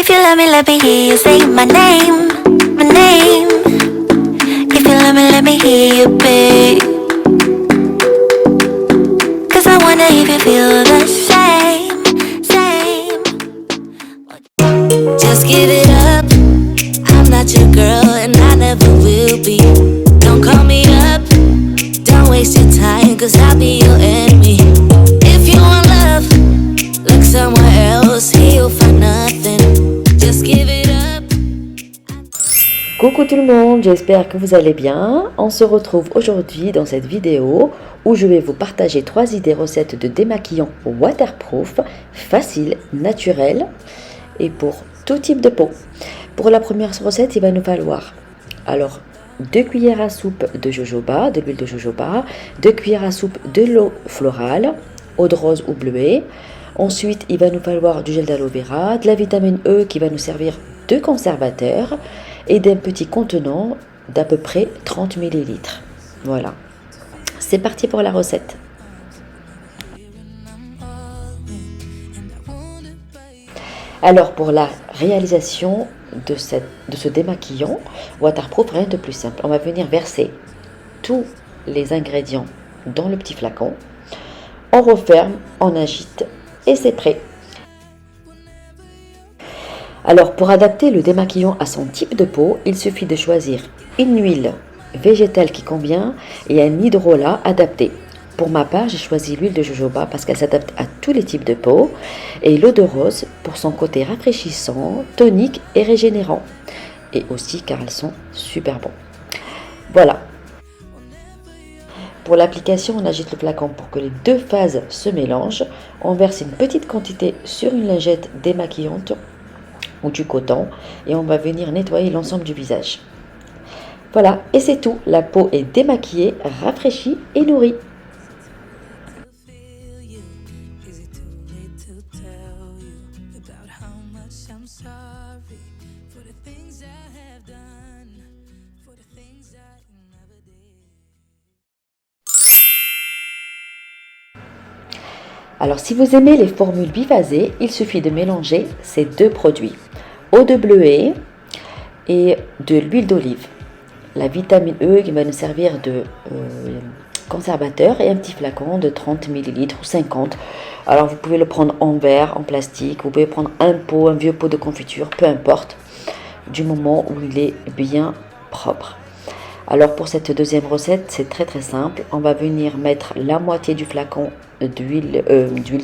If you let me hear you say my name, my name. If you let me hear you, babe. Cause I wonder if you feel the same, same. Just give it up. I'm not your girl and I never will be. Don't call me up. Don't waste your time cause I'll be your enemy. If you want love, look somewhere else. Here you'll find nothing. Just give it up. Coucou tout le monde, j'espère que vous allez bien. On se retrouve aujourd'hui dans cette vidéo où je vais vous partager 3 idées recettes de démaquillant waterproof, facile, naturel et pour tout type de peau. Pour la première recette, il va nous falloir alors 2 cuillères à soupe de jojoba, de l'huile de jojoba, 2 cuillères à soupe de l'eau florale, eau de rose ou bleuée. Ensuite, il va nous falloir du gel d'aloe vera, de la vitamine E qui va nous servir de conservateur et d'un petit contenant d'à peu près 30 ml. Voilà, c'est parti pour la recette. Alors pour la réalisation de ce démaquillant waterproof, rien de plus simple. On va venir verser tous les ingrédients dans le petit flacon. On referme, on agite et c'est prêt. Alors pour adapter le démaquillant à son type de peau, il suffit de choisir une huile végétale qui convient et un hydrolat adapté. Pour ma part, j'ai choisi l'huile de jojoba parce qu'elle s'adapte à tous les types de peau et l'eau de rose pour son côté rafraîchissant, tonique et régénérant. Et aussi car elles sont super bons. Voilà. Pour l'application, on agite le flacon pour que les deux phases se mélangent. On verse une petite quantité sur une lingette démaquillante ou du coton et on va venir nettoyer l'ensemble du visage. Voilà, et c'est tout. La peau est démaquillée, rafraîchie et nourrie. Alors si vous aimez les formules biphasées, il suffit de mélanger ces deux produits. Eau de bleuet et de l'huile d'olive. La vitamine E qui va nous servir de conservateur et un petit flacon de 30 ml ou 50. Alors vous pouvez le prendre en verre, en plastique, vous pouvez prendre un pot, un vieux pot de confiture, peu importe, du moment où il est bien propre. Alors pour cette deuxième recette, c'est très simple. On va venir mettre la moitié du flacon d'huile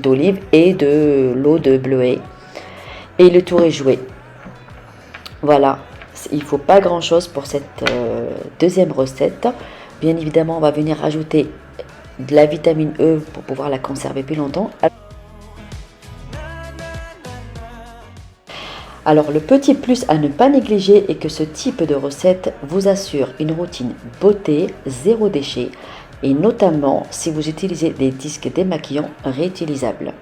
d'olive et de l'eau de bleuet. Et le tour est joué. Voilà, il ne faut pas grand chose pour cette deuxième recette. Bien évidemment, on va venir rajouter de la vitamine E pour pouvoir la conserver plus longtemps. Alors le petit plus à ne pas négliger est que ce type de recette vous assure une routine beauté, zéro déchet et notamment si vous utilisez des disques démaquillants réutilisables.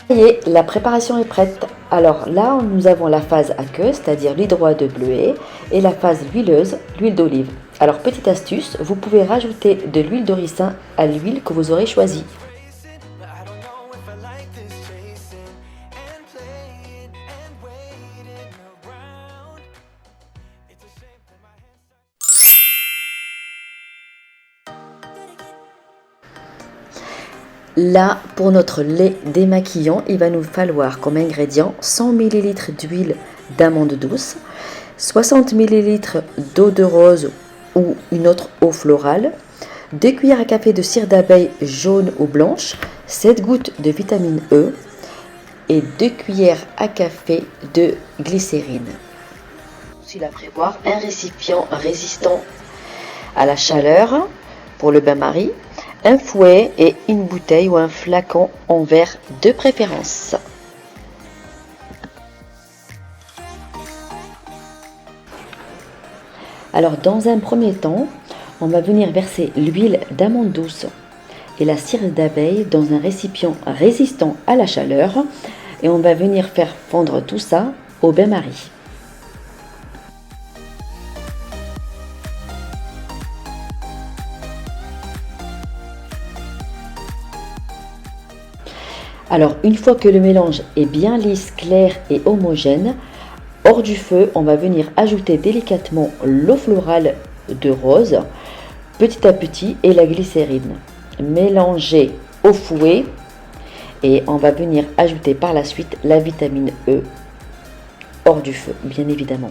Ça y est, la préparation est prête. Alors là, nous avons la phase aqueuse, c'est-à-dire l'hydrolat de bleuet, et la phase huileuse, l'huile d'olive. Alors petite astuce, vous pouvez rajouter de l'huile de ricin à l'huile que vous aurez choisie. Là, pour notre lait démaquillant, il va nous falloir comme ingrédient 100 ml d'huile d'amande douce, 60 ml d'eau de rose ou une autre eau florale, 2 cuillères à café de cire d'abeille jaune ou blanche, 7 gouttes de vitamine E et 2 cuillères à café de glycérine. Il va prévoir un récipient résistant à la chaleur pour le bain-marie, un fouet et une bouteille ou un flacon en verre de préférence. Alors dans un premier temps, on va venir verser l'huile d'amande douce et la cire d'abeille dans un récipient résistant à la chaleur et on va venir faire fondre tout ça au bain-marie. Alors une fois que le mélange est bien lisse, clair et homogène, hors du feu, on va venir ajouter délicatement l'eau florale de rose, petit à petit, et la glycérine. Mélanger au fouet et on va venir ajouter par la suite la vitamine E hors du feu, bien évidemment.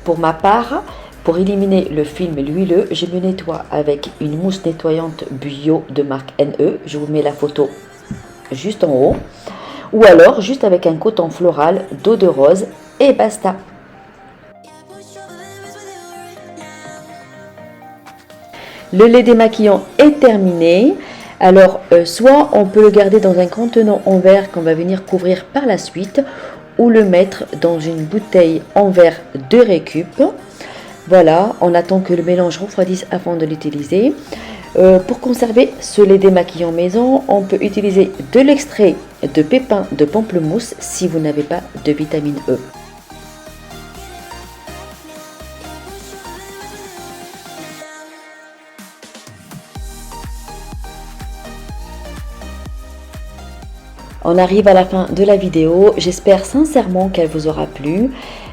Pour ma part, pour éliminer le film l'huileux, je me nettoie avec une mousse nettoyante bio de marque NE. Je vous mets la photo juste en haut. Ou alors juste avec un coton floral d'eau de rose et basta. Le lait démaquillant est terminé. Alors, soit on peut le garder dans un contenant en verre qu'on va venir couvrir par la suite, ou le mettre dans une bouteille en verre de récup. Voilà, on attend que le mélange refroidisse avant de l'utiliser. Pour conserver ce lait démaquillant maison, on peut utiliser de l'extrait de pépins de pamplemousse si vous n'avez pas de vitamine E. On arrive à la fin de la vidéo, j'espère sincèrement qu'elle vous aura plu.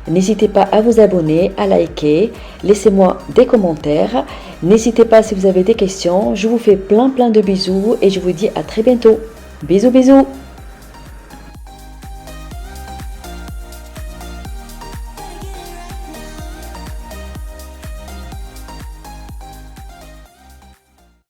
N'hésitez pas à vous abonner, à liker, laissez-moi des commentaires. N'hésitez pas si vous avez des questions, je vous fais plein de bisous et je vous dis à très bientôt. Bisous bisous.